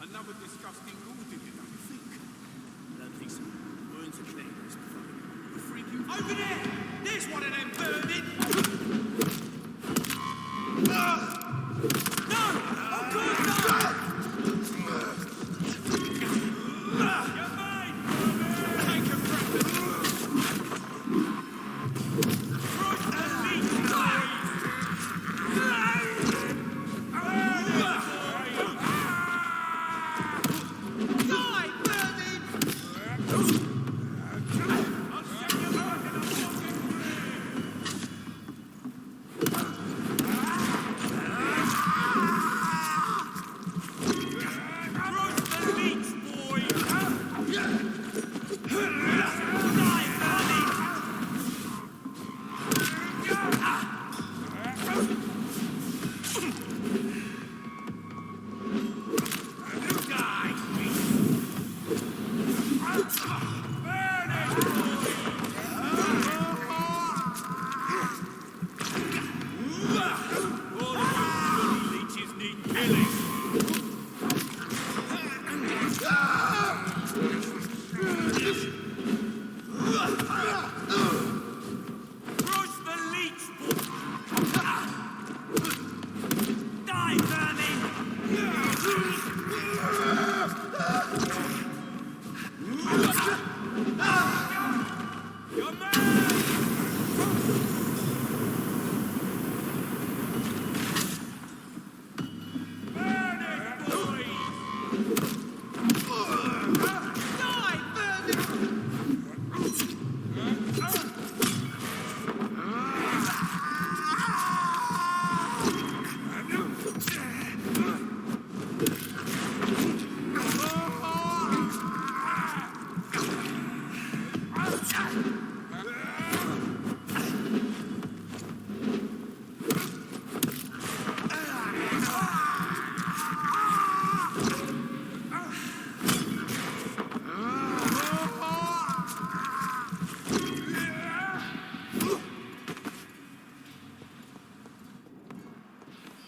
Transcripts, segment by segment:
Another disgusting ghoul did it, don't you think? I don't think so. Wounds are clean. The freaking... Over there! There's one of them burning! No! Of course not! You're mine! Take a breath! Cross the meat,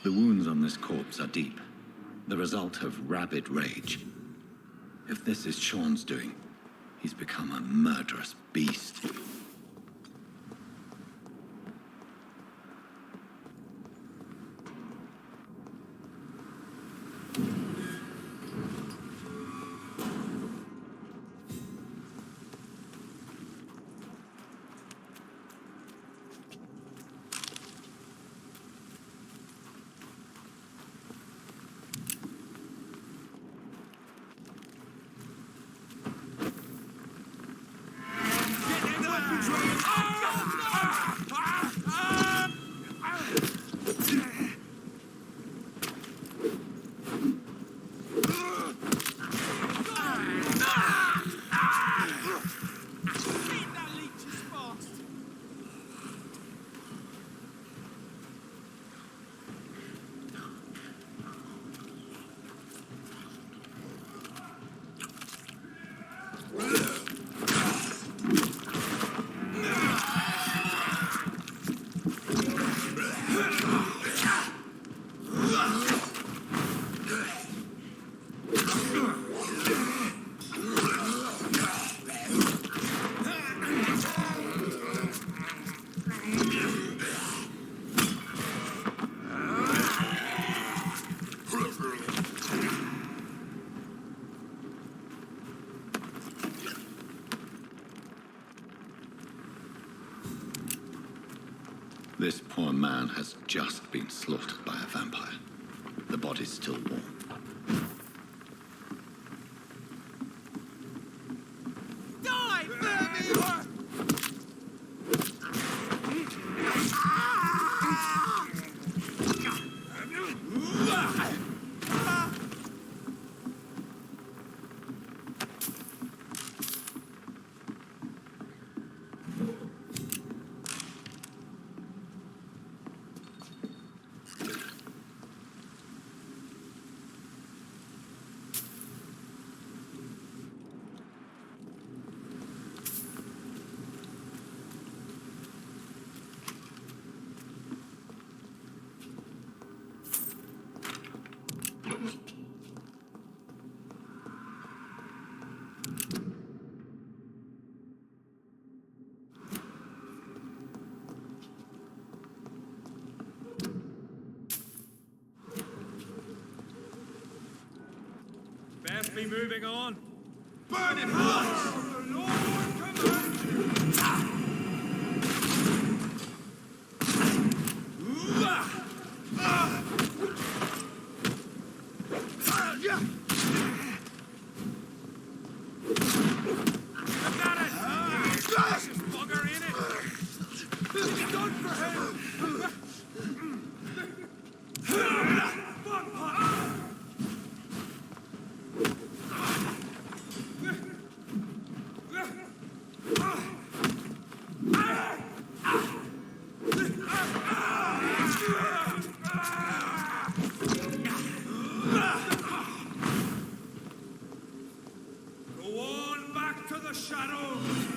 The wounds on this corpse are deep, the result of rabid rage. If this is Sean's doing, he's become a murderous beast. This poor man has just been slaughtered by a vampire. The body's still warm. Die, Vampyr! Best be moving on. Burn him hot! The Lord commands you! I've got it! There's a bugger in it! It's done for him! Go on back to the shadows!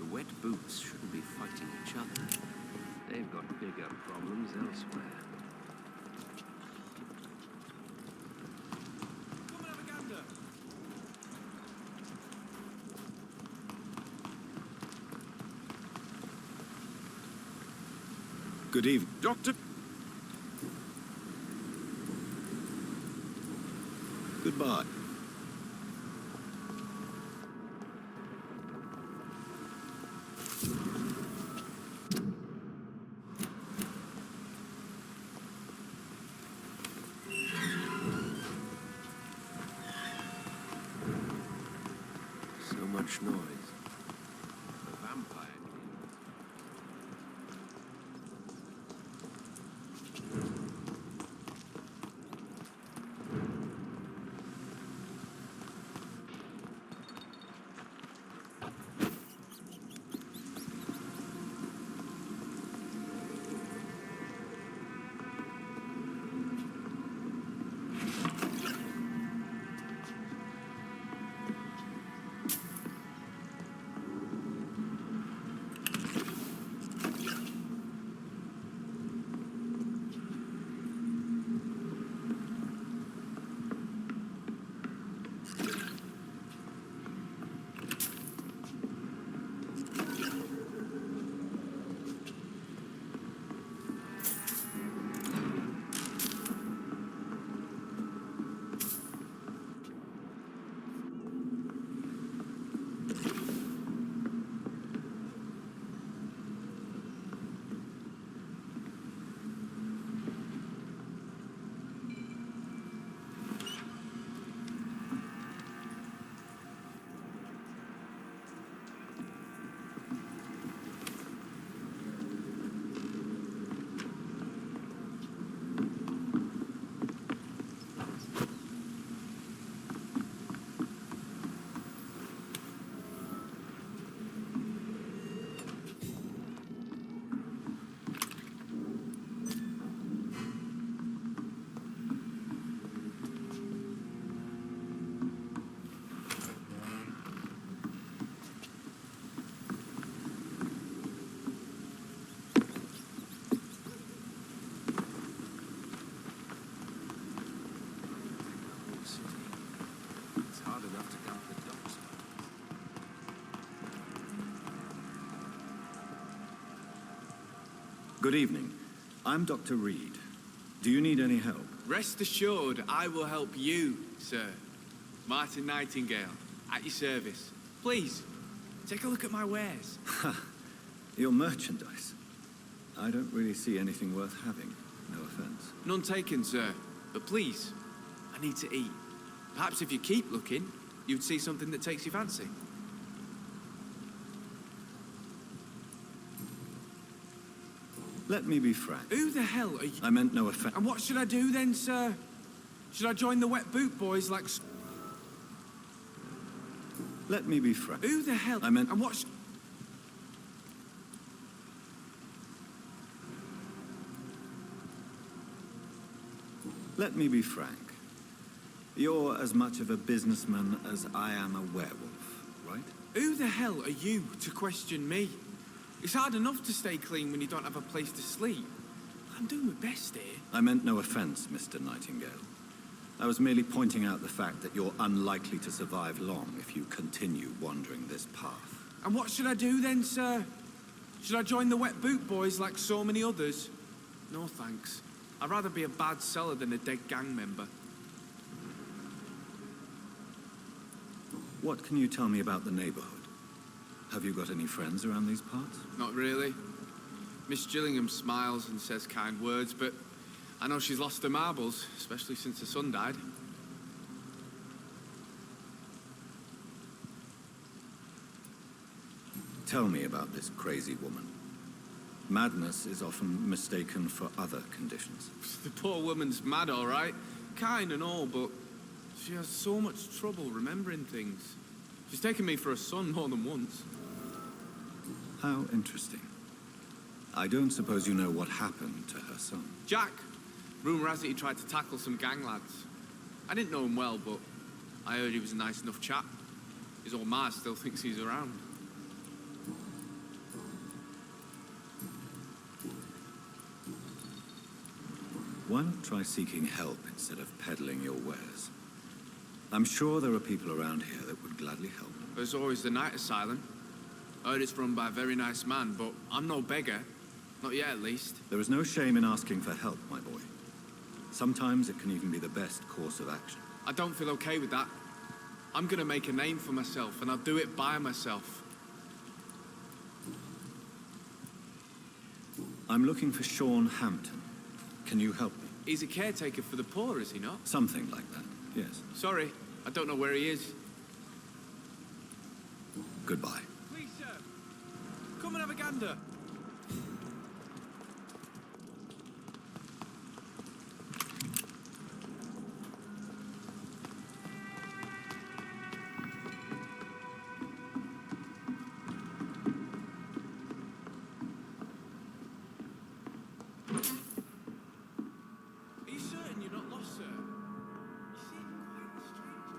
Wet boots shouldn't be fighting each other. They've got bigger problems elsewhere. Come and have a gander. Good evening, Doctor. Goodbye. So much noise. A vampire. Good evening. I'm Dr. Reed. Do you need any help? Rest assured, I will help you, sir. Martin Nightingale, at your service. Please, take a look at my wares. Your merchandise. I don't really see anything worth having. No offense. None taken, sir. But please, I need to eat. Perhaps if you keep looking, you'd see something that takes your fancy. Let me be frank. Who the hell are you? I meant no offense. And what should I do then, sir? Should I join the wet boot boys like... Let me be frank. Who the hell? I meant... And what... Let me be frank. You're as much of a businessman as I am a werewolf, right? Who the hell are you to question me? It's hard enough to stay clean when you don't have a place to sleep. I'm doing my best here. I meant no offense, Mr. Nightingale. I was merely pointing out the fact that you're unlikely to survive long if you continue wandering this path. And what should I do then, sir? Should I join the wet boot boys like so many others? No thanks. I'd rather be a bad seller than a dead gang member. What can you tell me about the neighborhood? Have you got any friends around these parts? Not really. Miss Gillingham smiles and says kind words, but I know she's lost her marbles, especially since her son died. Tell me about this crazy woman. Madness is often mistaken for other conditions. The poor woman's mad, all right. Kind and all, but she has so much trouble remembering things. She's taken me for a son more than once. How interesting. I don't suppose you know what happened to her son. Jack. Rumour has it he tried to tackle some gang lads. I didn't know him well, but I heard he was a nice enough chap. His old ma still thinks he's around. Why not try seeking help instead of peddling your wares? I'm sure there are people around here that would gladly help. There's always the night asylum. I heard it's run by a very nice man, but I'm no beggar. Not yet, at least. There is no shame in asking for help, my boy. Sometimes it can even be the best course of action. I don't feel okay with that. I'm gonna make a name for myself, and I'll do it by myself. I'm looking for Sean Hampton. Can you help me? He's a caretaker for the poor, is he not? Something like that, yes. Sorry, I don't know where he is. Goodbye. Please, sir. Come and have a gander. Are you certain you're not lost, sir? You seem quite a stranger to these parts.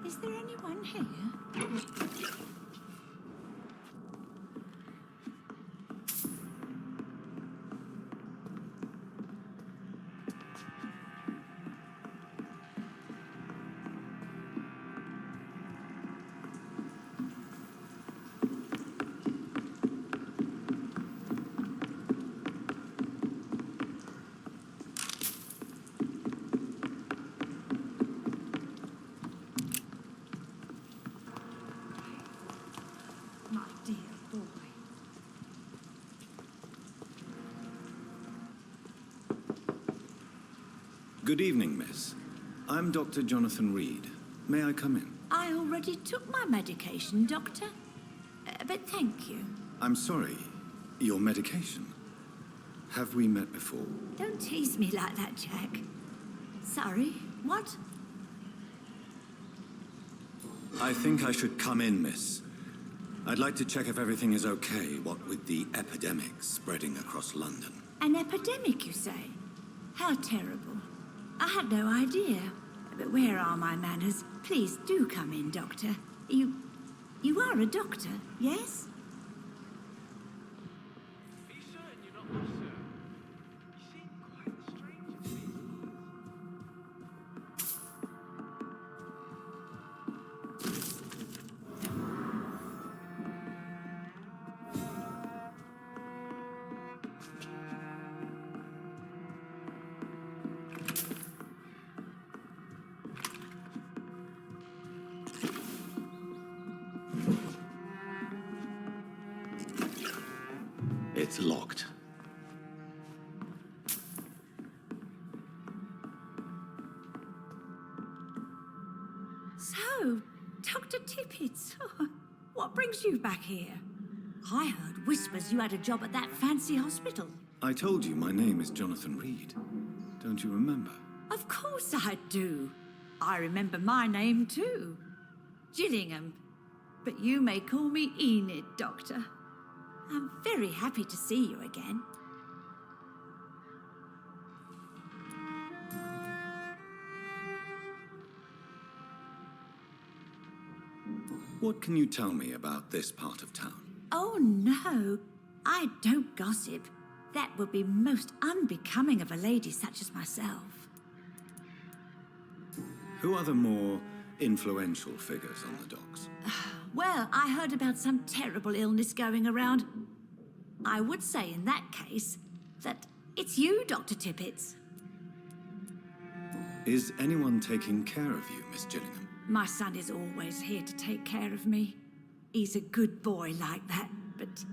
Is there anyone here? Good evening, miss. I'm Dr. Jonathan Reed. May I come in? I already took my medication, Doctor. But thank you. I'm sorry. Your medication? Have we met before? Don't tease me like that, Jack. Sorry, what? I think I should come in, miss. I'd like to check if everything is okay, what with the epidemic spreading across London. An epidemic, you say? How terrible. I had no idea. But where are my manners? Please do come in, Doctor. You are a doctor, yes? Are you certain you're not lost, sir? You seem quite a stranger to me. It's locked. So, Dr. Tippett, what brings you back here? I heard whispers you had a job at that fancy hospital. I told you my name is Jonathan Reed. Don't you remember? Of course I do. I remember my name too. Gillingham. But you may call me Enid, Doctor. I'm very happy to see you again. What can you tell me about this part of town? Oh no, I don't gossip. That would be most unbecoming of a lady such as myself. Who are the more influential figures on the docks? Well, I heard about some terrible illness going around. I would say in that case that it's you, Dr. Tippett. Is anyone taking care of you, Miss Gillingham? My son is always here to take care of me. He's a good boy like that, but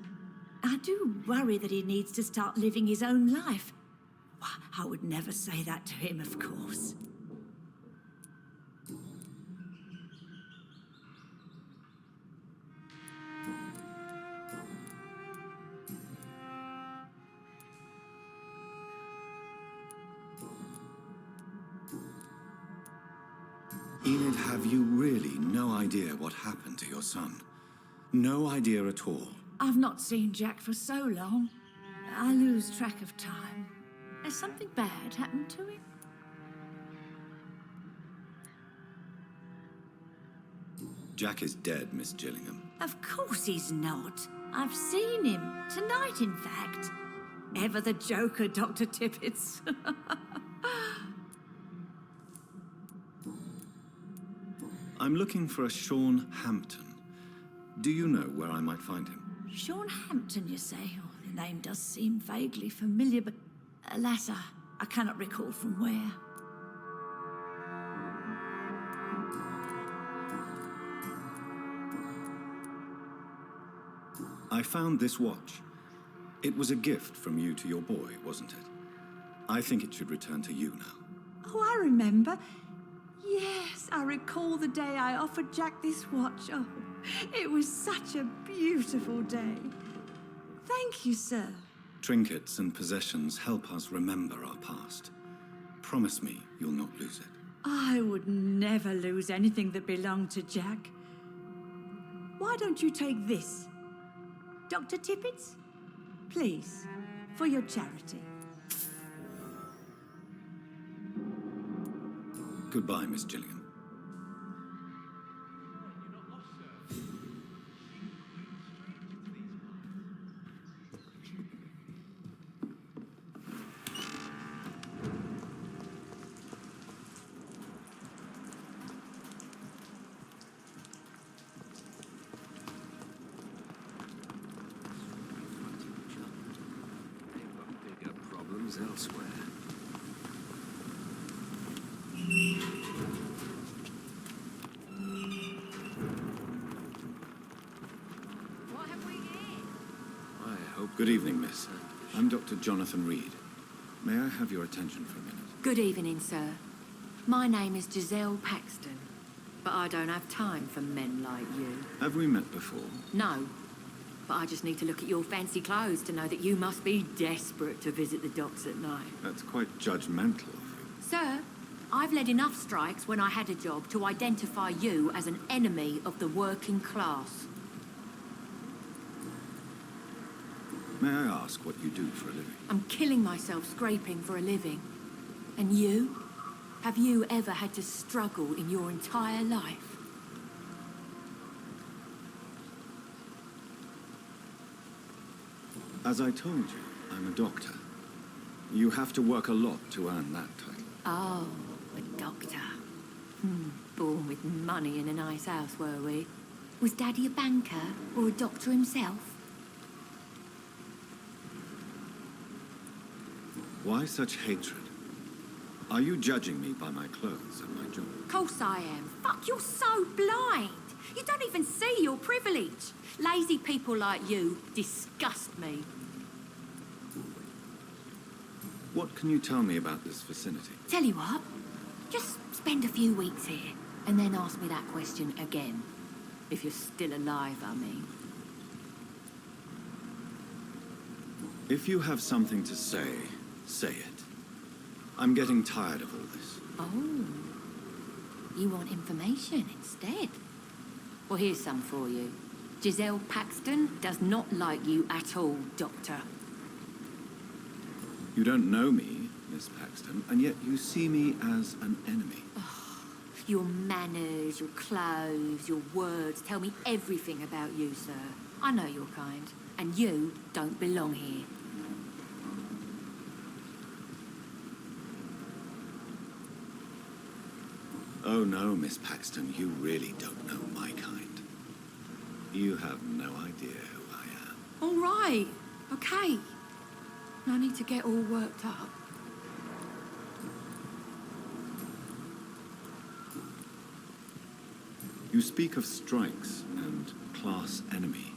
I do worry that he needs to start living his own life. Why, I would never say that to him, of course. Enid, have you really no idea what happened to your son? No idea at all? I've not seen Jack for so long. I lose track of time. Has something bad happened to him? Jack is dead, Miss Gillingham. Of course he's not. I've seen him. Tonight, in fact. Ever the joker, Dr. Tippett. I'm looking for a Sean Hampton. Do you know where I might find him? Sean Hampton, you say? Oh, the name does seem vaguely familiar, but alas, I cannot recall from where. I found this watch. It was a gift from you to your boy, wasn't it? I think it should return to you now. Oh, I remember. Yes, I recall the day I offered Jack this watch. Oh, it was such a beautiful day. Thank you, sir. Trinkets and possessions help us remember our past. Promise me you'll not lose it. I would never lose anything that belonged to Jack. Why don't you take this? Dr. Tippett? Please, for your charity. Goodbye, Miss Gillingham. They've got bigger problems elsewhere. What have we here? I hope. Good evening, miss. I'm Dr. Jonathan Reed. May I have your attention for a minute? Good evening, sir. My name is Giselle Paxton, but I don't have time for men like you. Have we met before? No, but I just need to look at your fancy clothes to know that you must be desperate to visit the docks at night. That's quite judgmental of you. Sir, I've led enough strikes when I had a job to identify you as an enemy of the working class. May I ask what you do for a living? I'm killing myself scraping for a living. And you? Have you ever had to struggle in your entire life? As I told you, I'm a doctor. You have to work a lot to earn that title. Oh, a doctor. Born with money in a nice house, were we? Was Daddy a banker or a doctor himself? Why such hatred? Are you judging me by my clothes and my job? Of course I am. Fuck, you're so blind. You don't even see your privilege. Lazy people like you disgust me. What can you tell me about this vicinity? Tell you what, just spend a few weeks here and then ask me that question again. If you're still alive, I mean. If you have something to say, say it. I'm getting tired of all this. Oh, you want information instead? Well, here's some for you. Giselle Paxton does not like you at all, Doctor. You don't know me, Miss Paxton, and yet you see me as an enemy. Your manners, your clothes, your words tell me everything about you, sir. I know your kind, and you don't belong here. Oh no, Miss Paxton, you really don't know my kind. You have no idea who I am. All right, okay. No need to get all worked up. You speak of strikes and class enemy.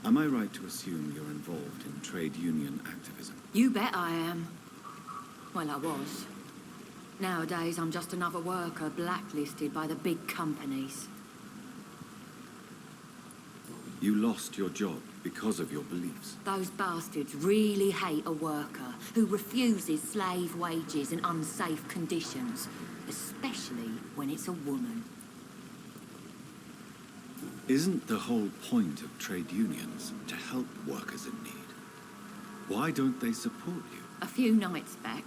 Am I right to assume you're involved in trade union activism? You bet I am. Well, I was. Nowadays, I'm just another worker blacklisted by the big companies. You lost your job because of your beliefs. Those bastards really hate a worker who refuses slave wages and unsafe conditions, especially when it's a woman. Isn't the whole point of trade unions to help workers in need? Why don't they support you? A few nights back,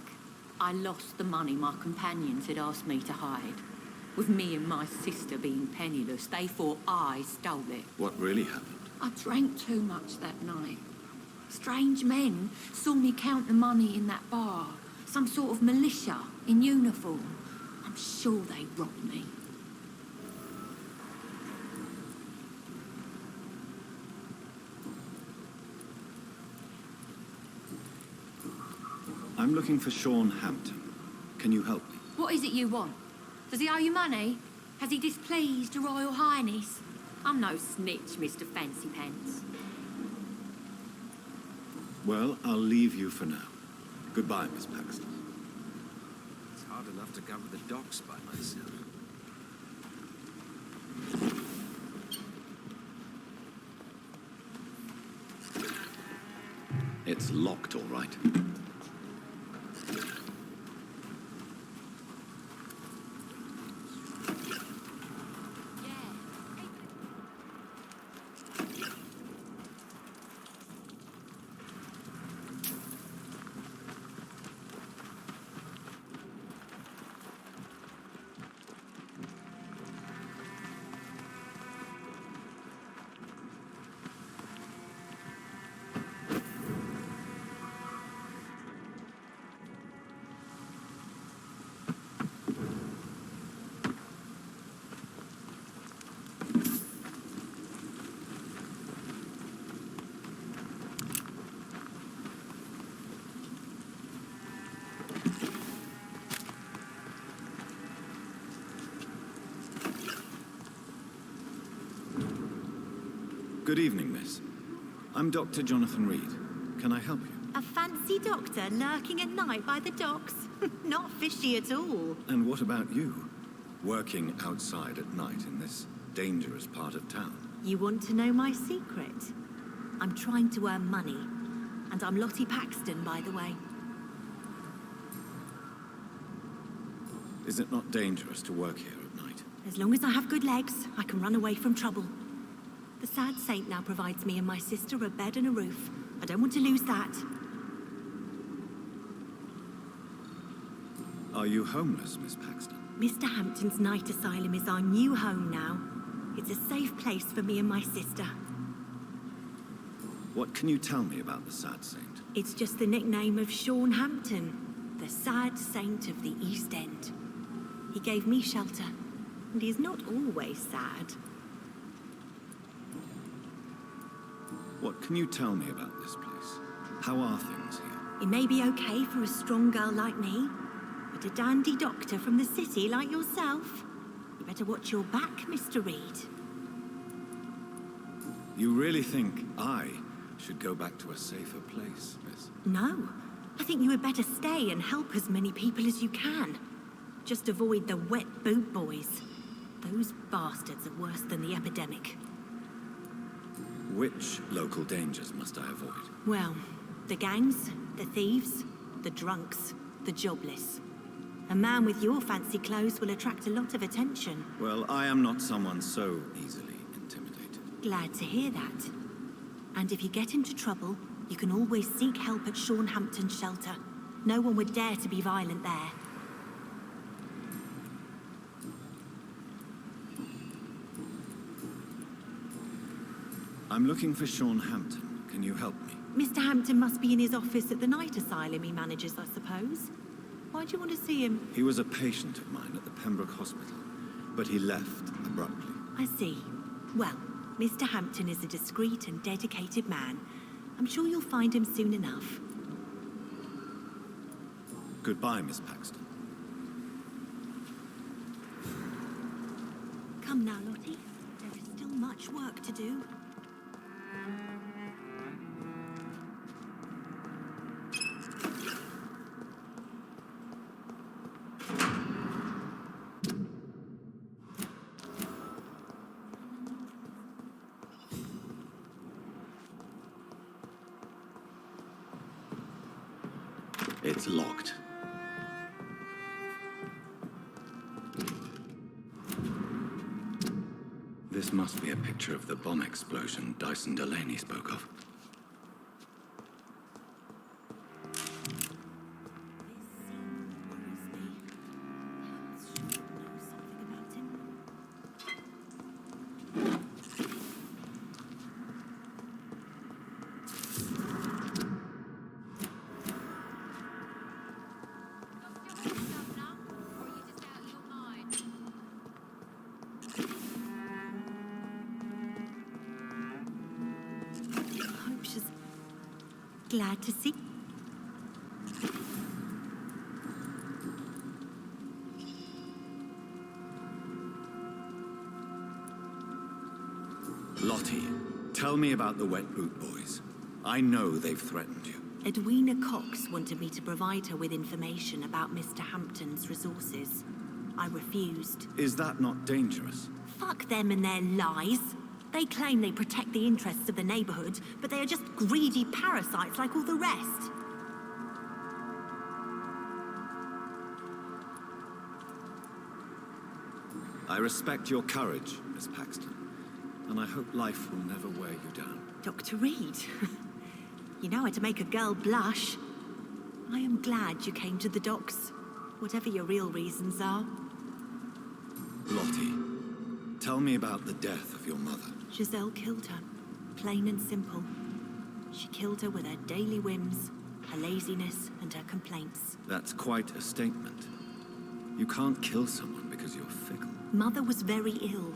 I lost the money my companions had asked me to hide. With me and my sister being penniless, they thought I stole it. What really happened? I drank too much that night. Strange men saw me count the money in that bar. Some sort of militia in uniform. I'm sure they robbed me. I'm looking for Sean Hampton. Can you help me? What is it you want? Does he owe you money? Has he displeased your Royal Highness? I'm no snitch, Mr. Fancy Pants. Well, I'll leave you for now. Goodbye, Miss Paxton. It's hard enough to cover the docks by myself. It's locked, all right. Good evening, miss. I'm Dr. Jonathan Reed. Can I help you? A fancy fancy doctor lurking at night by the docks? Not fishy at all. And what about you? Working outside at night in this dangerous part of town? You want to know my secret? I'm trying to earn money. And I'm Lottie Paxton, by the way. Is it not dangerous to work here at night? As long as I have good legs, I can run away from trouble. The sad saint now provides me and my sister a bed and a roof. I don't want to lose that. Are you homeless, Miss Paxton? Mr. Hampton's night asylum is our new home now. It's a safe place for me and my sister. What can you tell me about the Sad Saint? It's just the nickname of Sean Hampton, the sad saint of the East End. He gave me shelter, and he's not always sad. What can you tell me about this place? How are things here? It may be okay for a strong girl like me, but a dandy doctor from the city like yourself, you better watch your back, Mr. Reed. You really think I should go back to a safer place, miss? No, I think you had better stay and help as many people as you can. Just avoid the wet boot boys. Those bastards are worse than the epidemic. Which local dangers must I avoid? Well, the gangs, the thieves, the drunks, the jobless. A man with your fancy clothes will attract a lot of attention. Well, I am not someone so easily intimidated. Glad to hear that. And if you get into trouble, you can always seek help at Sean Hampton's shelter. No one would dare to be violent there. I'm looking for Sean Hampton. Can you help me? Mr. Hampton must be in his office at the night asylum he manages, I suppose. Why do you want to see him? He was a patient of mine at the Pembroke Hospital, but he left abruptly. I see. Well, Mr. Hampton is a discreet and dedicated man. I'm sure you'll find him soon enough. Goodbye, Miss Paxton. Come now, Lottie. There is still much work to do. It's locked. This must be a picture of the bomb explosion Dyson Delaney spoke of. Glad to see. Lottie, tell me about the Wet Boot Boys. I know they've threatened you. Edwina Cox wanted me to provide her with information about Mr. Hampton's resources. I refused. Is that not dangerous? Fuck them and their lies. They claim they protect the interests of the neighborhood, but they are just greedy parasites like all the rest. I respect your courage, Miss Paxton, and I hope life will never wear you down. Dr. Reed, you know how to make a girl blush. I am glad you came to the docks, whatever your real reasons are. Lottie, tell me about the death of your mother. Giselle killed her, plain and simple. She killed her with her daily whims, her laziness, and her complaints. That's quite a statement. You can't kill someone because you're fickle. Mother was very ill,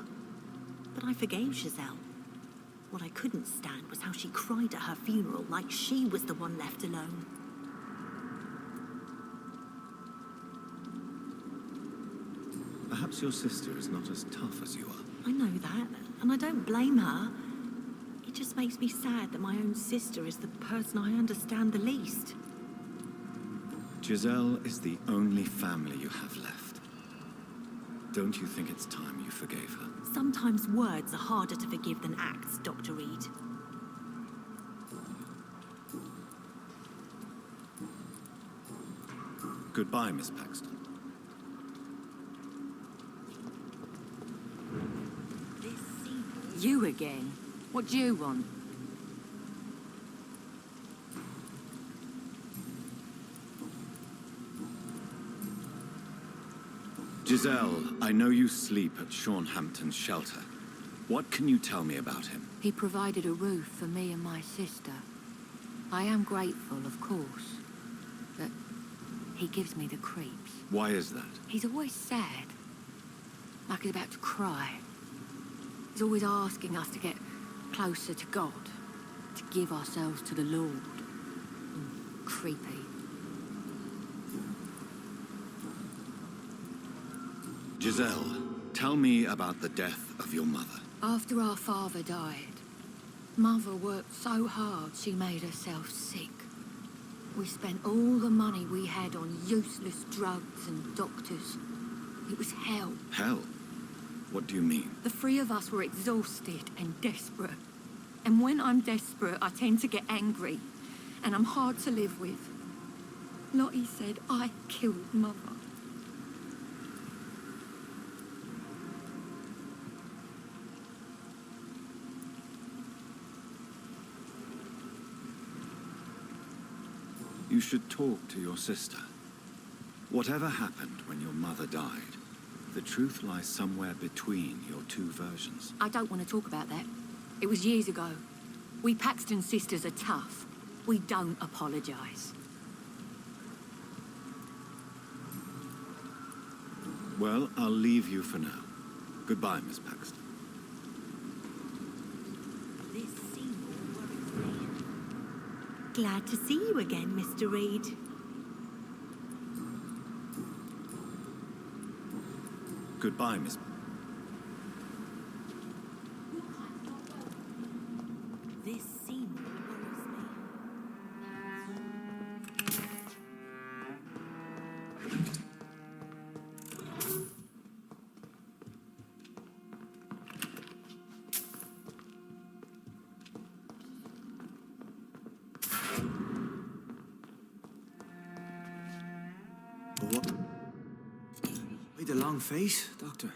but I forgave Giselle. What I couldn't stand was how she cried at her funeral like she was the one left alone. Perhaps your sister is not as tough as you are. I know that, and I don't blame her. It just makes me sad that my own sister is the person I understand the least. Giselle is the only family you have left. Don't you think it's time you forgave her? Sometimes words are harder to forgive than acts, Dr. Reed. Goodbye, Miss Paxton. You again? What do you want? Giselle, I know you sleep at Hampton's shelter. What can you tell me about him? He provided a roof for me and my sister. I am grateful, of course, but he gives me the creeps. Why is that? He's always sad, like he's about to cry. He's always asking us to get closer to God, to give ourselves to the Lord. Creepy. Giselle, tell me about the death of your mother. After our father died, Mother worked so hard she made herself sick. We spent all the money we had on useless drugs and doctors. It was hell. Hell? What do you mean? The three of us were exhausted and desperate. And when I'm desperate, I tend to get angry. And I'm hard to live with. Lottie said I killed Mother. You should talk to your sister. Whatever happened when your mother died, the truth lies somewhere between your two versions. I don't want to talk about that. It was years ago. We Paxton sisters are tough. We don't apologise. Well, I'll leave you for now. Goodbye, Miss Paxton. Glad to see you again, Mr. Reed. Goodbye, Miss... This scene worries me. What? Quite a long face, Doctor.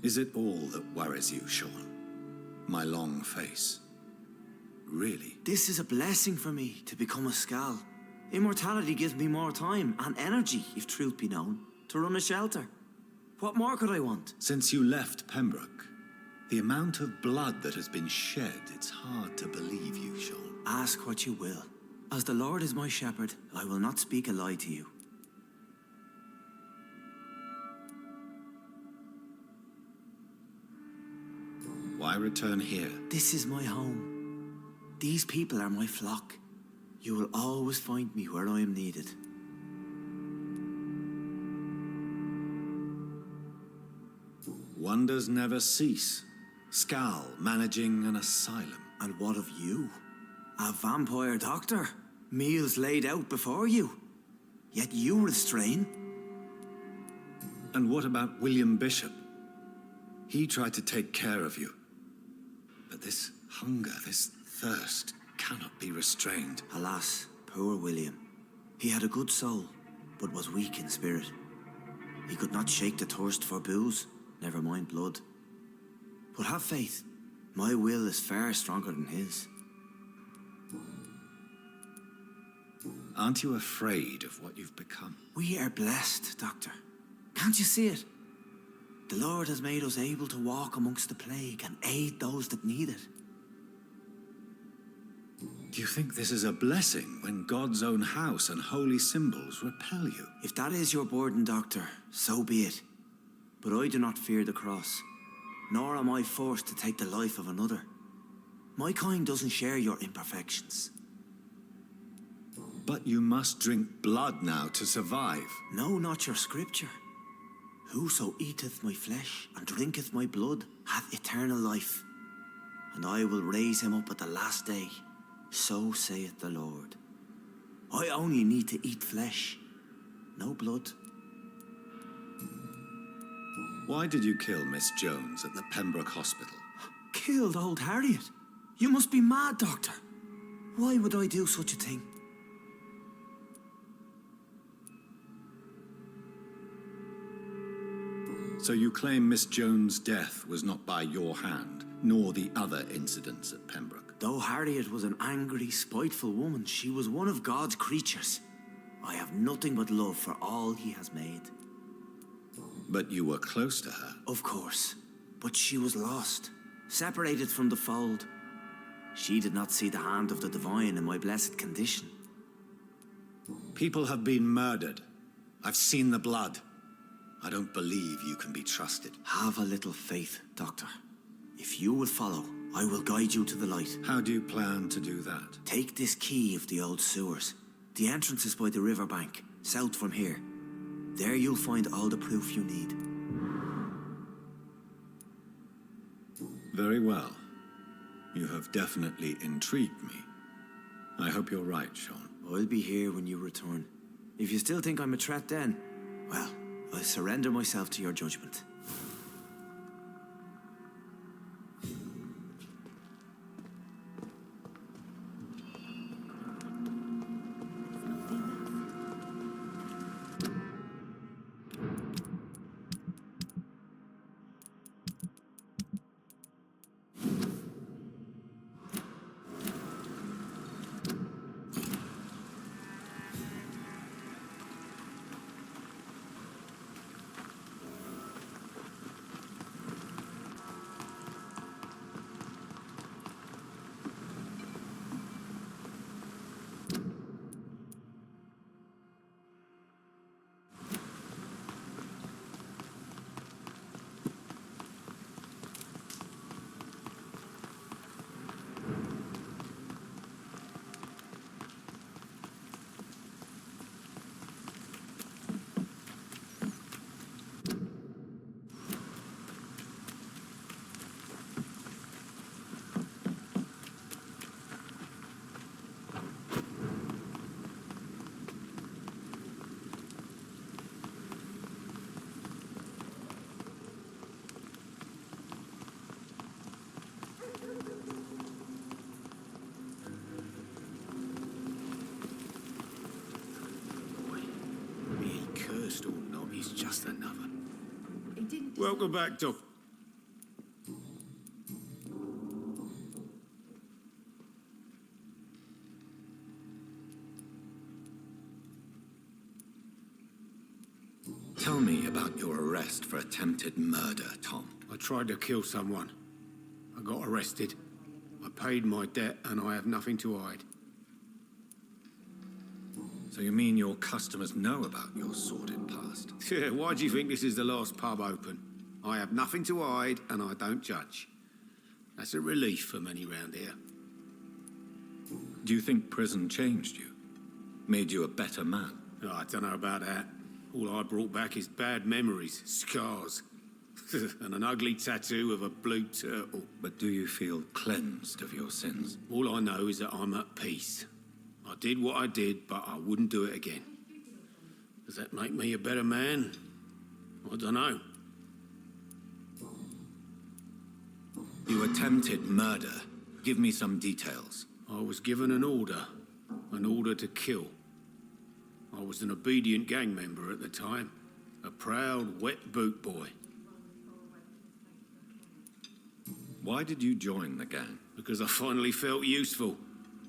Is it all that worries you, Sean? My long face? Really? This is a blessing for me to become a Skal. Immortality gives me more time and energy, if truth be known, to run a shelter. What more could I want? Since you left Pembroke, the amount of blood that has been shed, it's hard to believe you, Sean. Ask what you will. As the Lord is my shepherd, I will not speak a lie to you. Why return here? This is my home. These people are my flock. You will always find me where I am needed. Wonders never cease. Skal managing an asylum. And what of you? A vampire doctor? Meals laid out before you. Yet you restrain. And what about William Bishop? He tried to take care of you. But this hunger, this thirst, cannot be restrained. Alas, poor William. He had a good soul, but was weak in spirit. He could not shake the thirst for booze, never mind blood. But have faith, my will is far stronger than his. Aren't you afraid of what you've become? We are blessed, Doctor. Can't you see it? The Lord has made us able to walk amongst the plague and aid those that need it. Do you think this is a blessing when God's own house and holy symbols repel you? If that is your burden, Doctor, so be it. But I do not fear the cross, nor am I forced to take the life of another. My kind doesn't share your imperfections. But you must drink blood now to survive. No, not your scripture. Whoso eateth my flesh and drinketh my blood hath eternal life, and I will raise him up at the last day. So saith the Lord. I only need to eat flesh, no blood. Why did you kill Miss Jones at the Pembroke Hospital? Killed old Harriet? You must be mad, Doctor. Why would I do such a thing? So you claim Miss Jones' death was not by your hand, nor the other incidents at Pembroke? Though Harriet was an angry, spiteful woman, she was one of God's creatures. I have nothing but love for all he has made. But you were close to her. Of course, but she was lost, separated from the fold. She did not see the hand of the divine in my blessed condition. People have been murdered. I've seen the blood. I don't believe you can be trusted. Have a little faith, Doctor. If you will follow, I will guide you to the light. How do you plan to do that? Take this key of the old sewers. The entrance is by the riverbank, south from here. There you'll find all the proof you need. Very well. You have definitely intrigued me. I hope you're right, Sean. I'll be here when you return. If you still think I'm a threat then, well, I'll surrender myself to your judgment. Just another. Welcome back, Doc. Tell me about your arrest for attempted murder, Tom. I tried to kill someone. I got arrested. I paid my debt and I have nothing to hide. So you mean your customers know about your sordid past? Yeah, why do you think this is the last pub open? I have nothing to hide and I don't judge. That's a relief for many round here. Do you think prison changed you? Made you a better man? Oh, I don't know about that. All I brought back is bad memories, scars, and an ugly tattoo of a blue turtle. But do you feel cleansed of your sins? All I know is that I'm at peace. I did what I did, but I wouldn't do it again. Does that make me a better man? I don't know. You attempted murder. Give me some details. I was given an order to kill. I was an obedient gang member at the time, a proud, wet boot boy. Why did you join the gang? Because I finally felt useful.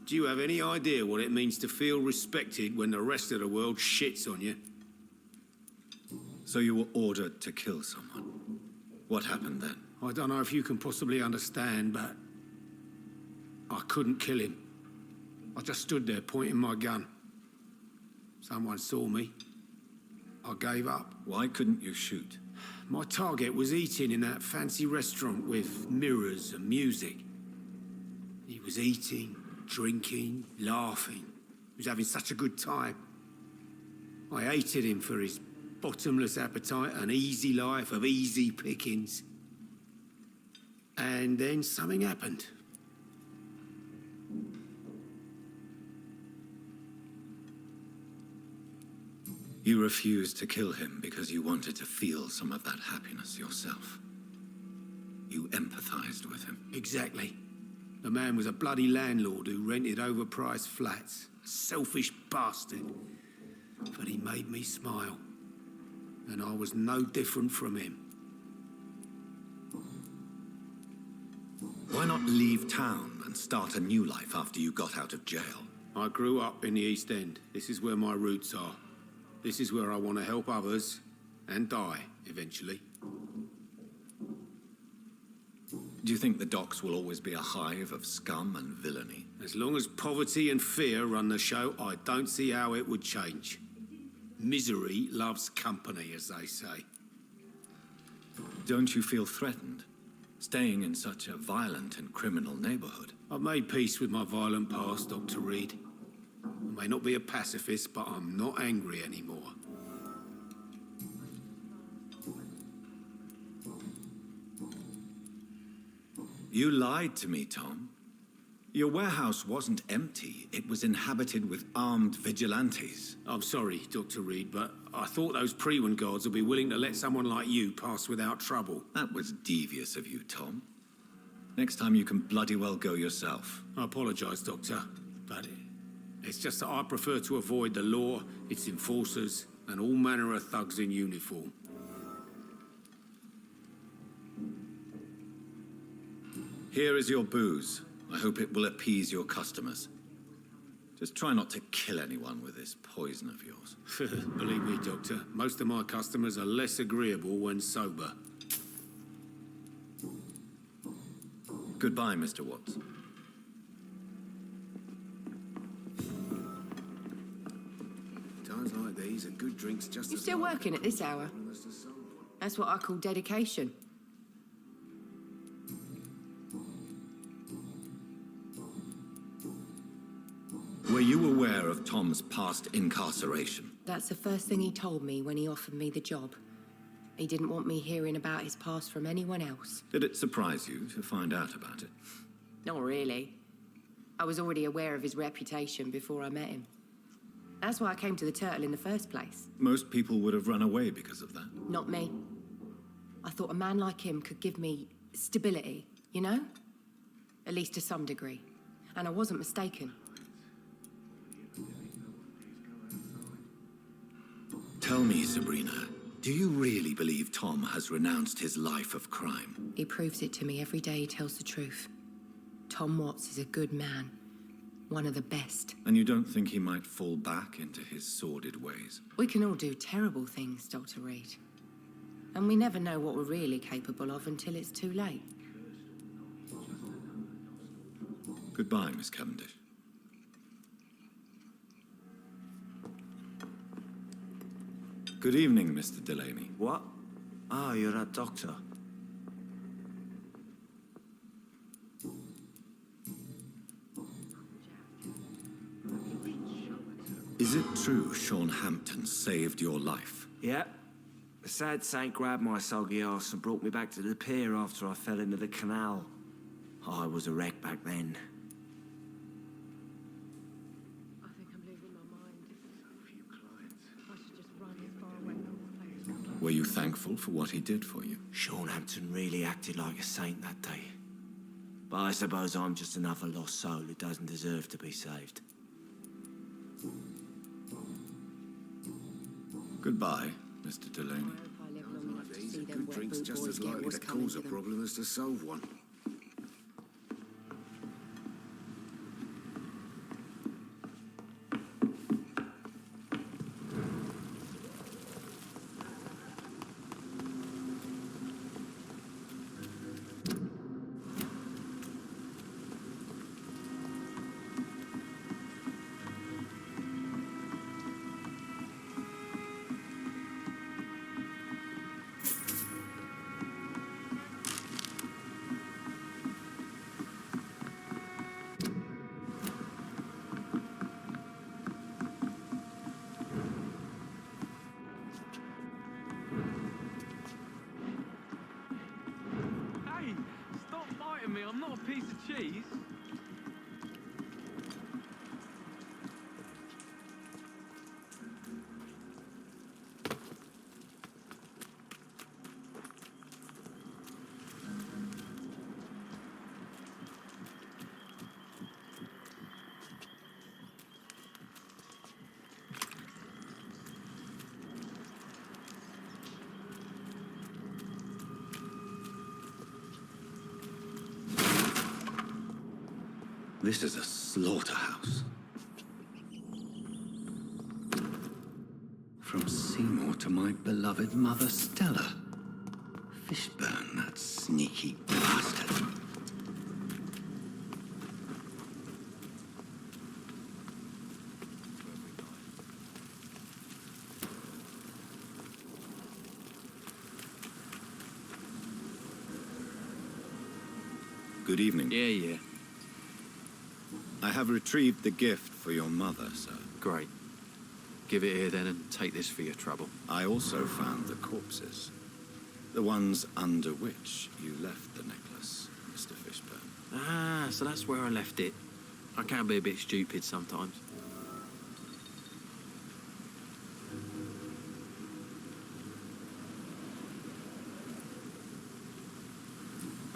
Do you have any idea what it means to feel respected when the rest of the world shits on you? So you were ordered to kill someone. What happened then? I don't know if you can possibly understand, but I couldn't kill him. I just stood there pointing my gun. Someone saw me. I gave up. Why couldn't you shoot? My target was eating in that fancy restaurant with mirrors and music. He was eating, drinking, laughing. He was having such a good time. I hated him for his bottomless appetite and easy life of easy pickings. And then something happened. You refused to kill him because you wanted to feel some of that happiness yourself. You empathized with him. Exactly. The man was a bloody landlord who rented overpriced flats. A selfish bastard. But he made me smile. And I was no different from him. Why not leave town and start a new life after you got out of jail? I grew up in the East End. This is where my roots are. This is where I want to help others and die, eventually. Do you think the docks will always be a hive of scum and villainy? As long as poverty and fear run the show, I don't see how it would change. Misery loves company, as they say. Don't you feel threatened, staying in such a violent and criminal neighborhood? I've made peace with my violent past, Dr. Reed. I may not be a pacifist, but I'm not angry anymore. You lied to me, Tom. Your warehouse wasn't empty. It was inhabited with armed vigilantes. I'm sorry, Dr. Reed, but I thought those Prewen guards would be willing to let someone like you pass without trouble. That was devious of you, Tom. Next time you can bloody well go yourself. I apologise, Doctor, but it's just that I prefer to avoid the law, its enforcers, and all manner of thugs in uniform. Here is your booze. I hope it will appease your customers. Just try not to kill anyone with this poison of yours. Believe me, Doctor, most of my customers are less agreeable when sober. Goodbye, Mr. Watts. Times like these are good drinks just You're still working at this hour? That's what I call dedication. Were you aware of Tom's past incarceration? That's the first thing he told me when he offered me the job. He didn't want me hearing about his past from anyone else. Did it surprise you to find out about it? Not really. I was already aware of his reputation before I met him. That's why I came to the Turtle in the first place. Most people would have run away because of that. Not me. I thought a man like him could give me stability, you know? At least to some degree. And I wasn't mistaken. Tell me, Sabrina, do you really believe Tom has renounced his life of crime? He proves it to me every day he tells the truth. Tom Watts is a good man. One of the best. And you don't think he might fall back into his sordid ways? We can all do terrible things, Dr. Reed. And we never know what we're really capable of until it's too late. Goodbye, Miss Cavendish. Good evening, Mr. Delaney. What? Ah, you're that doctor. Is it true Sean Hampton saved your life? Yeah. The sad saint grabbed my soggy arse and brought me back to the pier after I fell into the canal. I was a wreck back then. I think I'm losing my mind. So few clients. I should just run as far away from this place. Were you thankful for what he did for you? Sean Hampton really acted like a saint that day. But I suppose I'm just another lost soul who doesn't deserve to be saved. Goodbye, Mr. Delaney. I hope I live long enough to see them Good wet drinks boot just boys as get likely what's to coming cause to a them. problem as to solve one. Hey, stop biting me. I'm not a piece of cheese. This is a slaughterhouse. From Seymour to my beloved mother Stella. Fishburne, that sneaky bastard. Good evening. Yeah. I have retrieved the gift for your mother, sir. Great. Give it here then and take this for your trouble. I also found the corpses. The ones under which you left the necklace, Mr. Fishburne. Ah, so that's where I left it. I can be a bit stupid sometimes.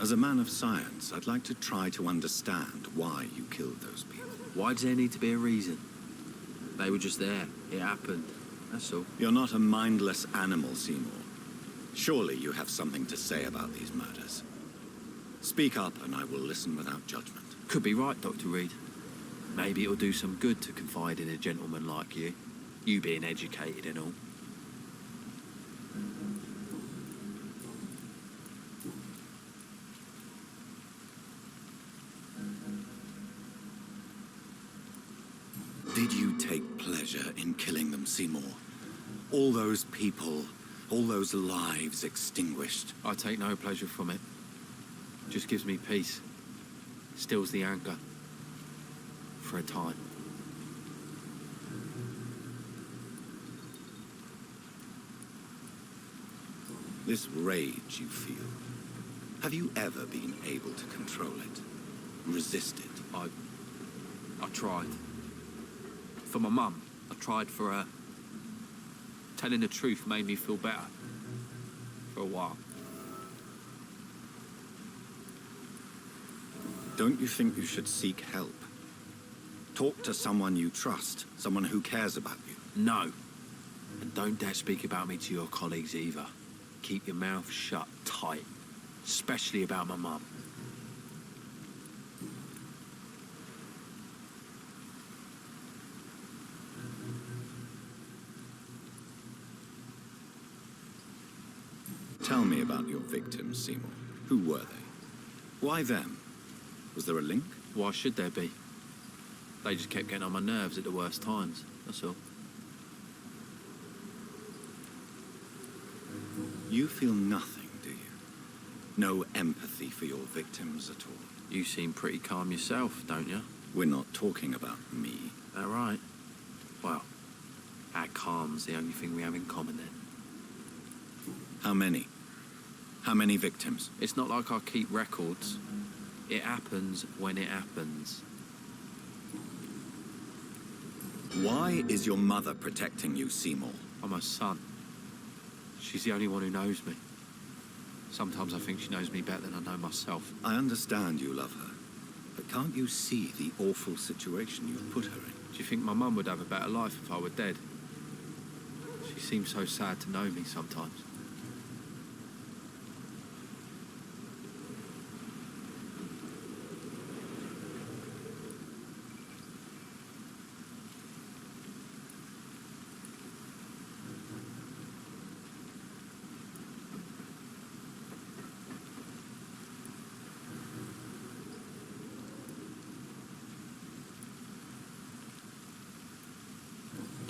As a man of science, I'd like to try to understand why you killed those people. Why does there need to be a reason? They were just there. It happened. That's all. You're not a mindless animal, Seymour. Surely you have something to say about these murders. Speak up and I will listen without judgment. Could be right, Dr. Reed. Maybe it'll do some good to confide in a gentleman like you. You being educated and all. Did you take pleasure in killing them, Seymour? All those people, all those lives extinguished. I take no pleasure from it. Just gives me peace. Stills the anger. For a time. This rage you feel, have you ever been able to control it? Resist it? I tried. For my mum, I tried for her. Telling the truth made me feel better. For a while. Don't you think you should seek help? Talk to someone you trust, someone who cares about you. No. And don't dare speak about me to your colleagues either. Keep your mouth shut tight. Especially about my mum. Tell me about your victims, Seymour. Who were they? Why them? Was there a link? Why should there be? They just kept getting on my nerves at the worst times, that's all. You feel nothing, do you? No empathy for your victims at all? You seem pretty calm yourself, don't you? We're not talking about me. That right? Well, our calm's the only thing we have in common then. How many? How many victims? It's not like I keep records. It happens when it happens. Why is your mother protecting you, Seymour? I'm her son. She's the only one who knows me. Sometimes I think she knows me better than I know myself. I understand you love her, but can't you see the awful situation you've put her in? Do you think my mum would have a better life if I were dead? She seems so sad to know me sometimes.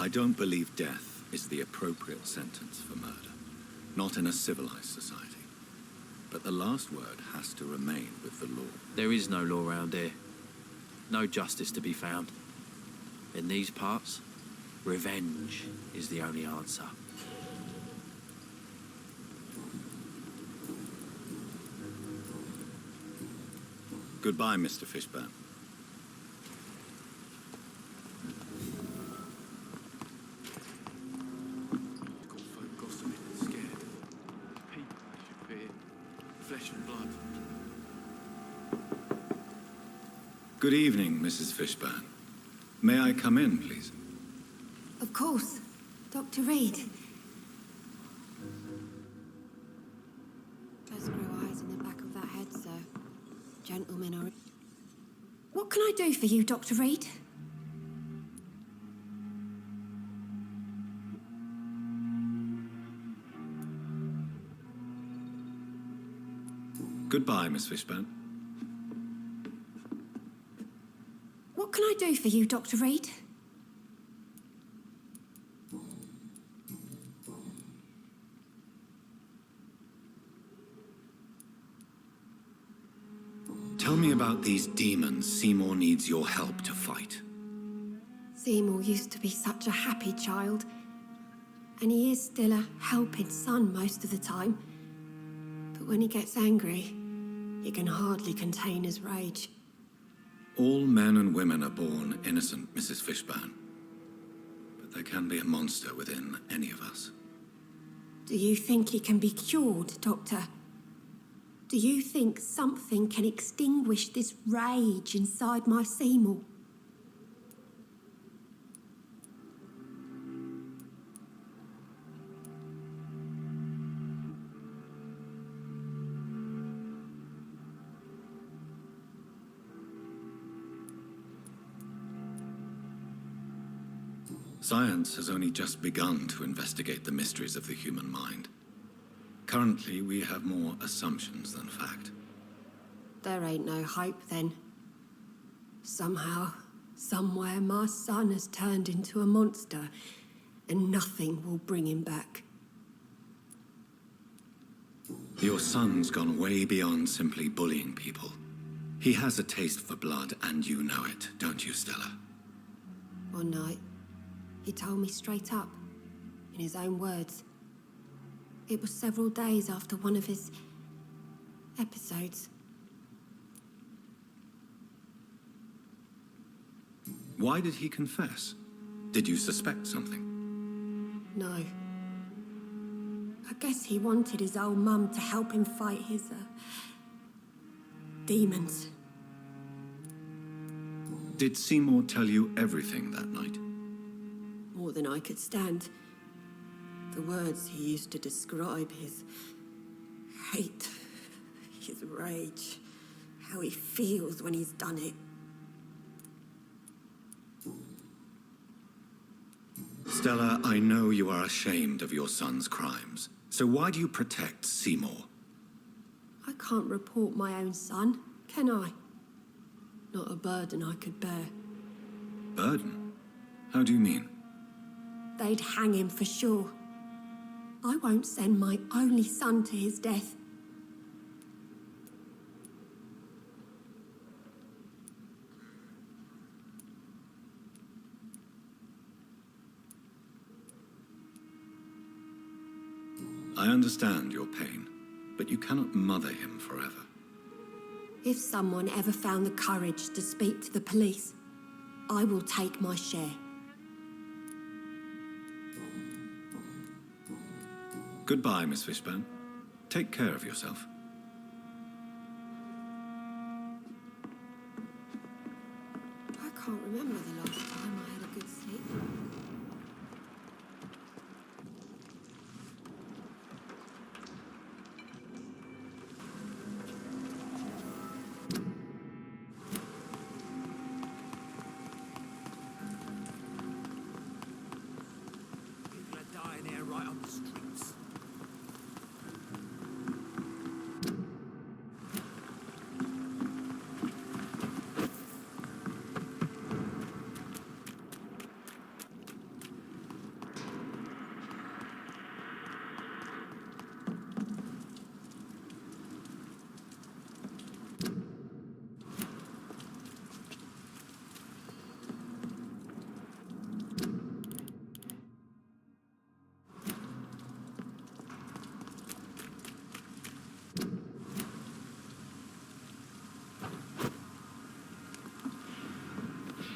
I don't believe death is the appropriate sentence for murder. Not in a civilized society. But the last word has to remain with the law. There is no law around here. No justice to be found. In these parts, revenge is the only answer. Goodbye, Mr. Fishburne. Good evening, Mrs. Fishburne. May I come in, please? Of course. Dr. Reed. Those screw eyes in the back of that head, sir. Gentlemen are... What What can I do for you, Dr. Reed? Goodbye, Miss Fishburne. What can I do for you, Dr. Reed? Tell me about these demons Seymour needs your help to fight. Seymour used to be such a happy child, and he is still a helping son most of the time. But when he gets angry, he can hardly contain his rage. All men and women are born innocent, Mrs. Fishburne. But there can be a monster within any of us. Do you think he can be cured, Doctor? Do you think something can extinguish this rage inside my Seymour? Science has only just begun to investigate the mysteries of the human mind. Currently, we have more assumptions than fact. There ain't no hope then. Somehow, somewhere, my son has turned into a monster, and nothing will bring him back. Your son's gone way beyond simply bullying people. He has a taste for blood, and you know it, don't you, Stella? One night, he told me straight up, in his own words. It was several days after one of his episodes. Why did he confess? Did you suspect something? No. I guess he wanted his old mum to help him fight his, demons. Did Seymour tell you everything that night? More than I could stand. The words he used to describe his hate, his rage, how he feels when he's done it. Stella, I know you are ashamed of your son's crimes. So why do you protect Seymour? I can't report my own son, can I? Not a burden I could bear. Burden? How do you mean? They'd hang him for sure. I won't send my only son to his death. I understand your pain, but you cannot mother him forever. If someone ever found the courage to speak to the police, I will take my share. Goodbye, Miss Fishburne. Take care of yourself. I can't remember the last time I had a good sleep. People are dying here right on the streets.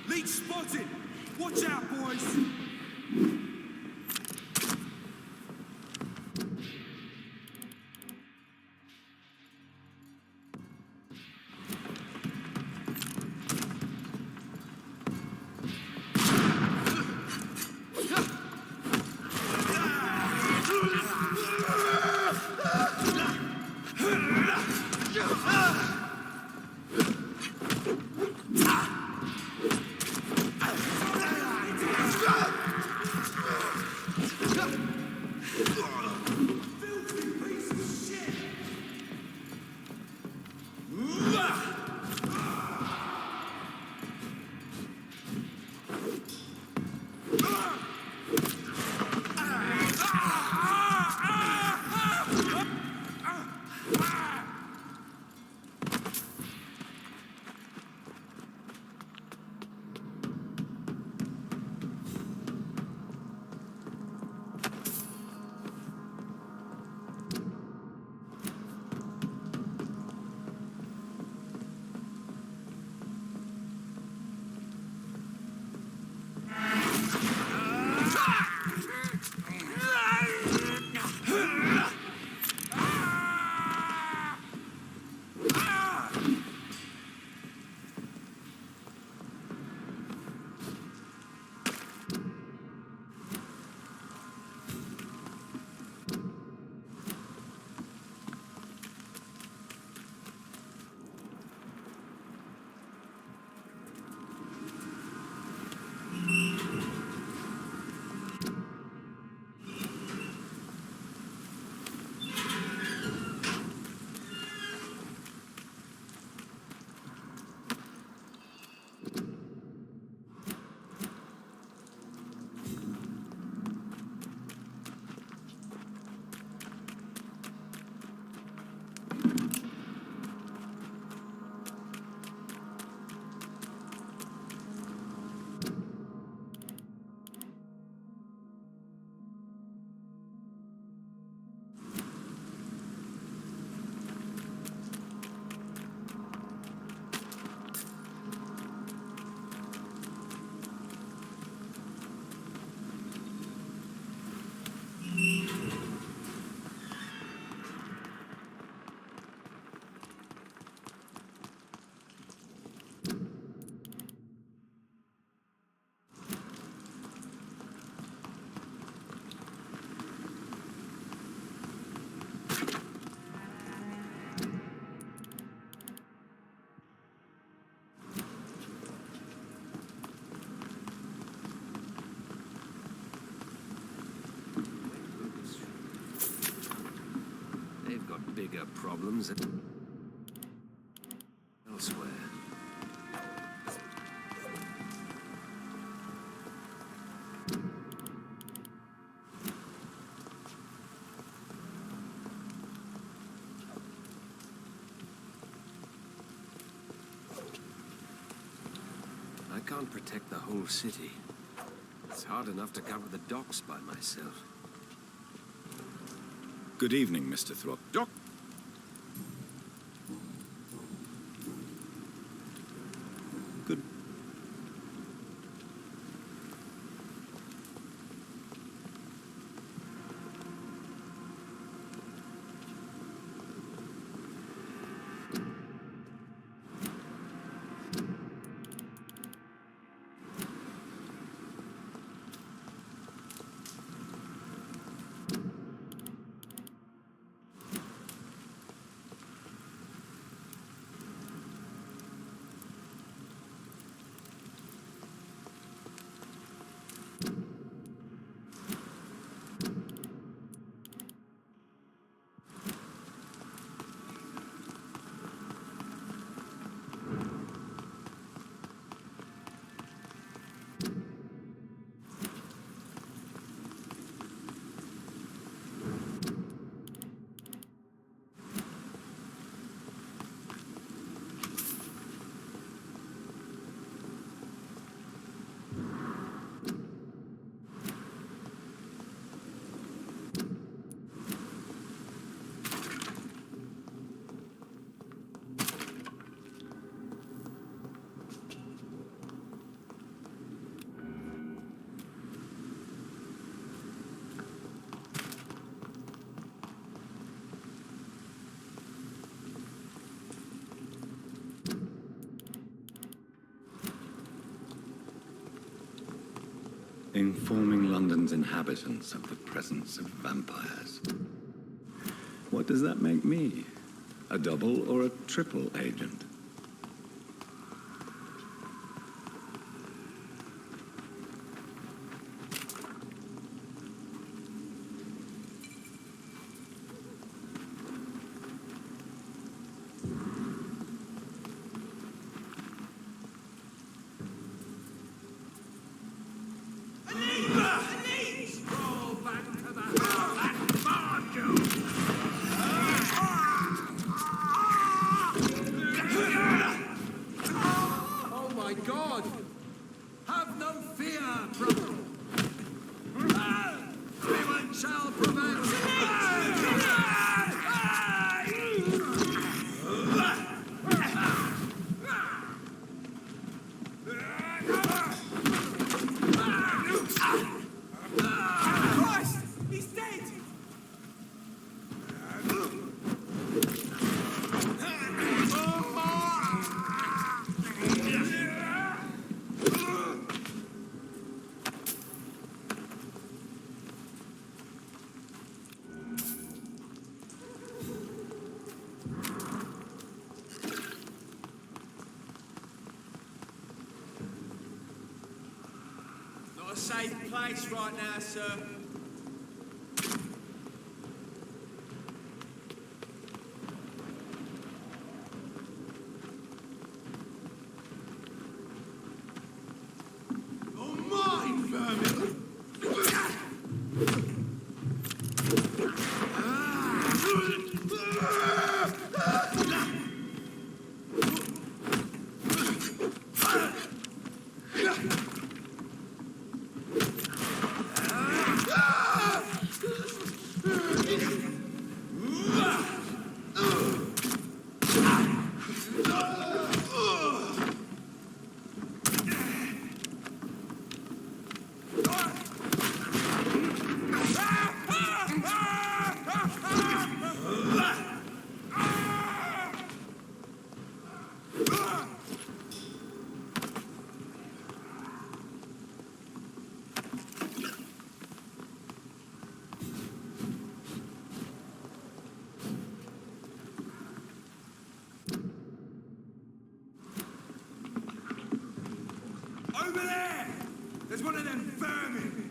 Leech spotted! Watch out, boys! Ah! Bigger problems elsewhere. I can't protect the whole city. It's hard enough to cover the docks by myself. Good evening, Mr. Throp. Doc. Good. Informing London's inhabitants of the presence of vampires. What does that make me? A double or a triple agent? Christ! He's dead! Not a safe place right now, sir. Oh, mine, vermin! Over there! There's one of them vermin!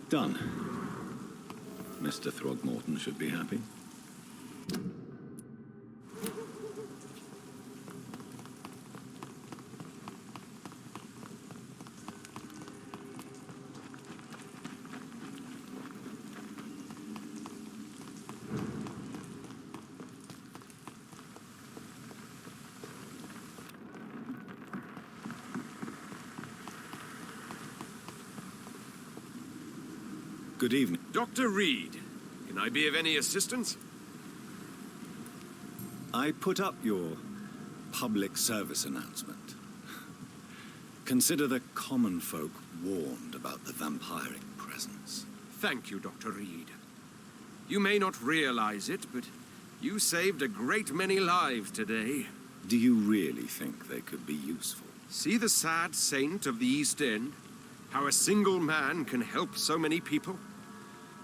Done. Mr. Throgmorton should be happy. Good evening. Dr. Reed, can I be of any assistance? I put up your public service announcement. Consider the common folk warned about the vampiring presence. Thank you, Dr. Reed. You may not realize it, but you saved a great many lives today. Do you really think they could be useful? See the sad saint of the East End? How a single man can help so many people?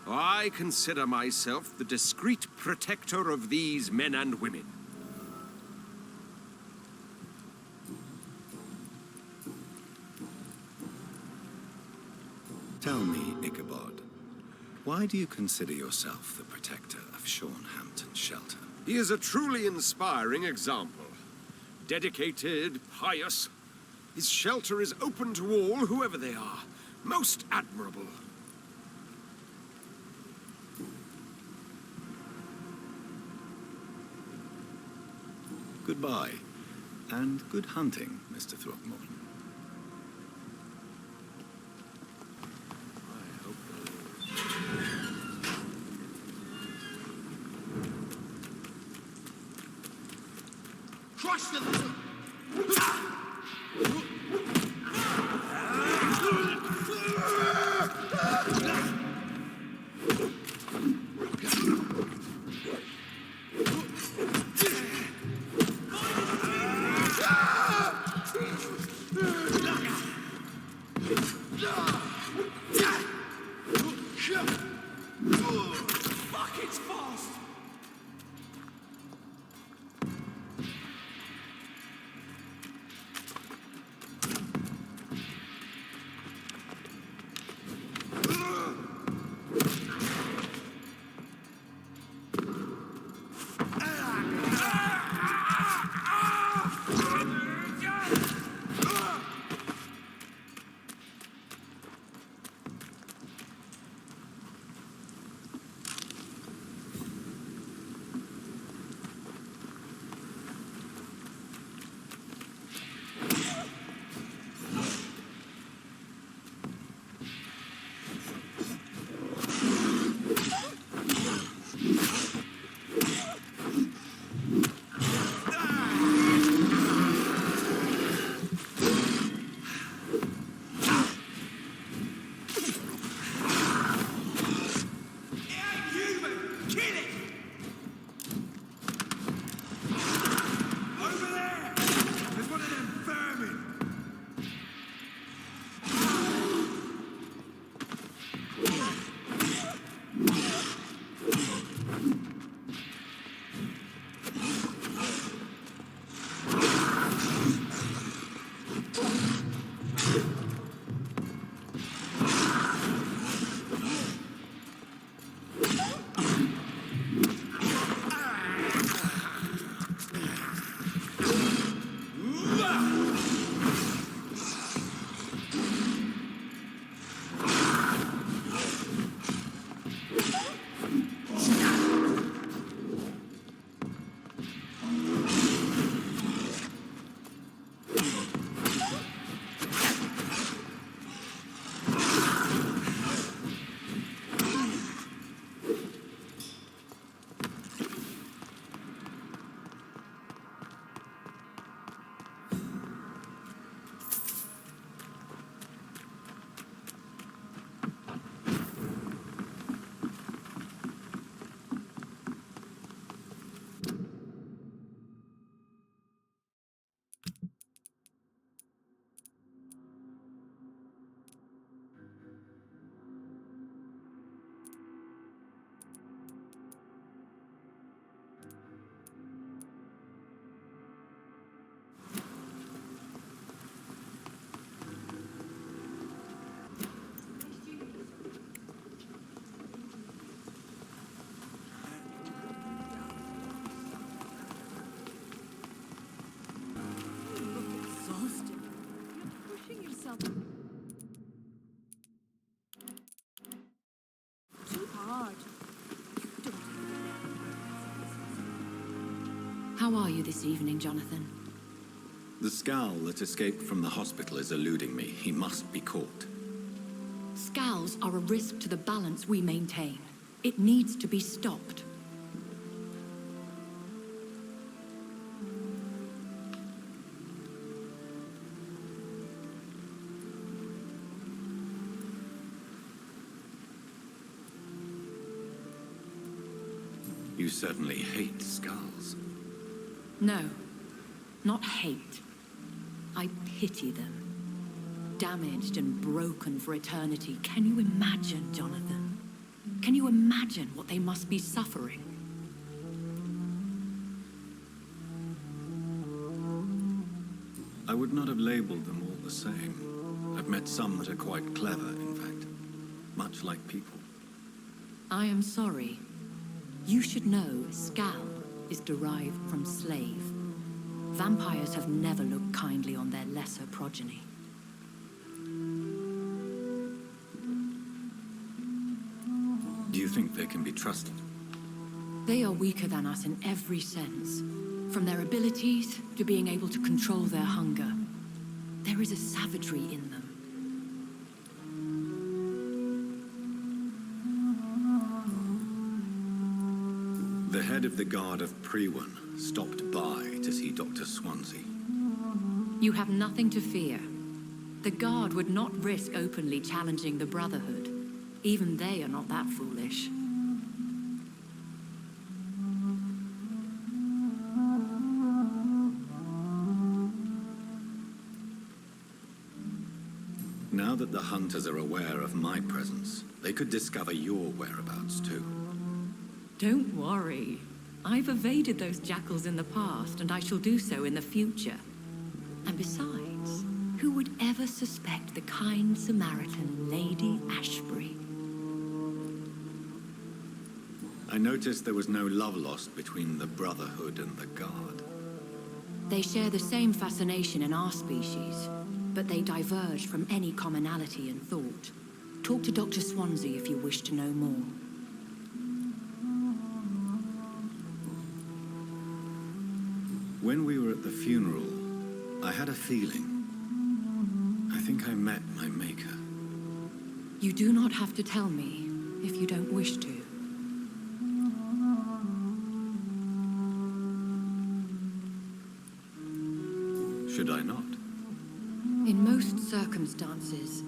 I consider myself the discreet protector of these men and women. Tell me, Ichabod, why do you consider yourself the protector of Sean Hampton's shelter? He is a truly inspiring example. Dedicated, pious. His shelter is open to all, whoever they are. Most admirable. Goodbye, and good hunting, Mr. Throckmorton. Crush them! Fuck, it's fast! How are you this evening, Jonathan? The scowl that escaped from the hospital is eluding me. He must be caught. Scowls are a risk to the balance we maintain. It needs to be stopped. You certainly hate scowls. No, not hate. I pity them. Damaged and broken for eternity. Can you imagine, Jonathan? Can you imagine what they must be suffering? I would not have labeled them all the same. I've met some that are quite clever, in fact. Much like people. I am sorry. You should know scowl is derived from slave. Vampires have never looked kindly on their lesser progeny. Do you think they can be trusted? They are weaker than us in every sense. From their abilities to being able to control their hunger. There is a savagery in them. The head of the guard of Priwen stopped by to see Dr. Swansea. You have nothing to fear. The Guard would not risk openly challenging the Brotherhood. Even they are not that foolish. Now that the hunters are aware of my presence, they could discover your whereabouts too. Don't worry. I've evaded those jackals in the past, and I shall do so in the future. And besides, who would ever suspect the kind Samaritan Lady Ashbury? I noticed there was no love lost between the Brotherhood and the Guard. They share the same fascination in our species, but they diverge from any commonality in thought. Talk to Dr. Swansea if you wish to know more. When we were at the funeral, I had a feeling. I think I met my maker. You do not have to tell me if you don't wish to. Should I not? In most circumstances,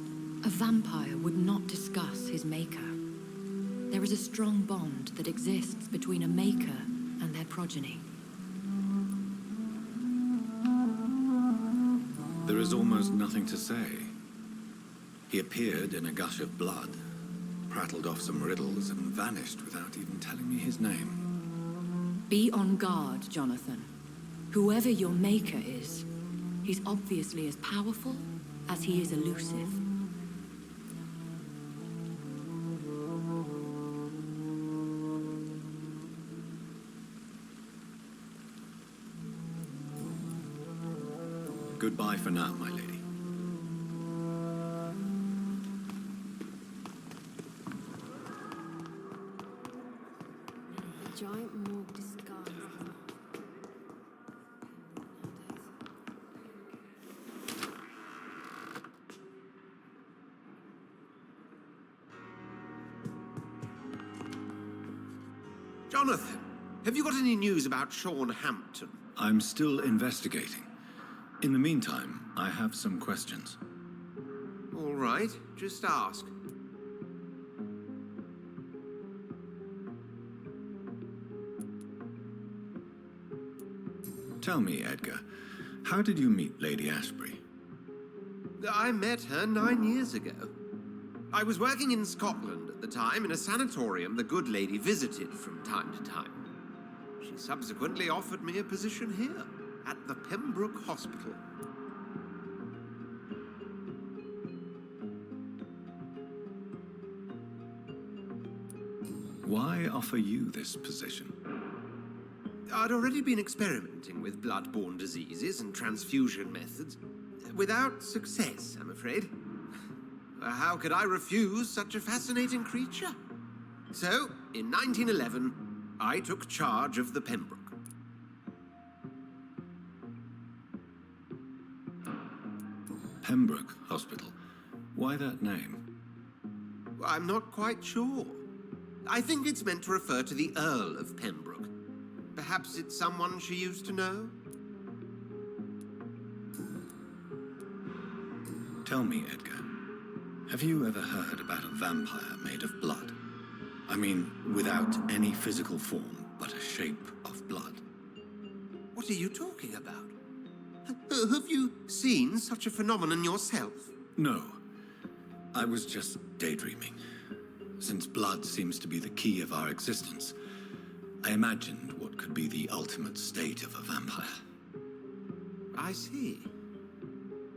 a vampire would not discuss his maker. There is a strong bond that exists between a maker and their progeny. There is almost nothing to say. He appeared in a gush of blood, prattled off some riddles, and vanished without even telling me his name. Be on guard, Jonathan. Whoever your maker is, he's obviously as powerful as he is elusive. Goodbye for now, my lady. A giant morgue disguised as Jonathan, have you got any news about Sean Hampton? I'm still investigating. In the meantime, I have some questions. All right, just ask. Tell me, Edgar, how did you meet Lady Ashbury? I met her 9 years ago. I was working in Scotland at the time in a sanatorium the good lady visited from time to time. She subsequently offered me a position here, at the Pembroke Hospital. Why offer you this position? I'd already been experimenting with blood-borne diseases and transfusion methods. Without success, I'm afraid. How could I refuse such a fascinating creature? So, in 1911, I took charge of the Pembroke. Pembroke Hospital. Why that name? I'm not quite sure. I think it's meant to refer to the Earl of Pembroke. Perhaps it's someone she used to know? Tell me, Edgar, have you ever heard about a vampire made of blood? I mean, without any physical form, but a shape of blood. What are you talking about? Have you seen such a phenomenon yourself? No. I was just daydreaming. Since blood seems to be the key of our existence, I imagined what could be the ultimate state of a vampire. I see.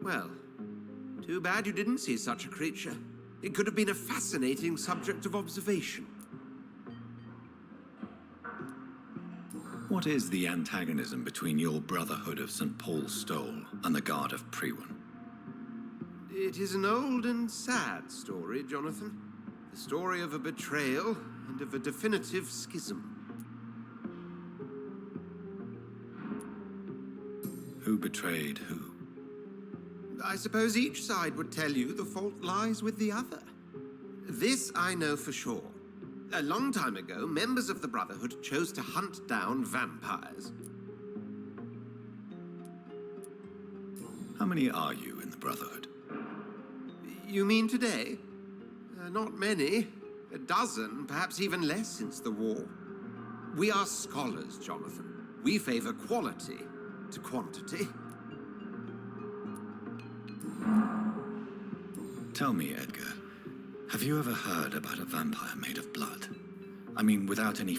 Well, too bad you didn't see such a creature. It could have been a fascinating subject of observation. What is the antagonism between your Brotherhood of St. Paul's Stole and the Guard of Priwen? It is an old and sad story, Jonathan. The story of a betrayal and of a definitive schism. Who betrayed who? I suppose each side would tell you the fault lies with the other. This I know for sure. A long time ago, members of the Brotherhood chose to hunt down vampires. How many are you in the Brotherhood? You mean today? Not many. A dozen, perhaps even less since the war. We are scholars, Jonathan. We favor quality to quantity. Tell me, Edgar, have you ever heard about a vampire made of blood? I mean, without any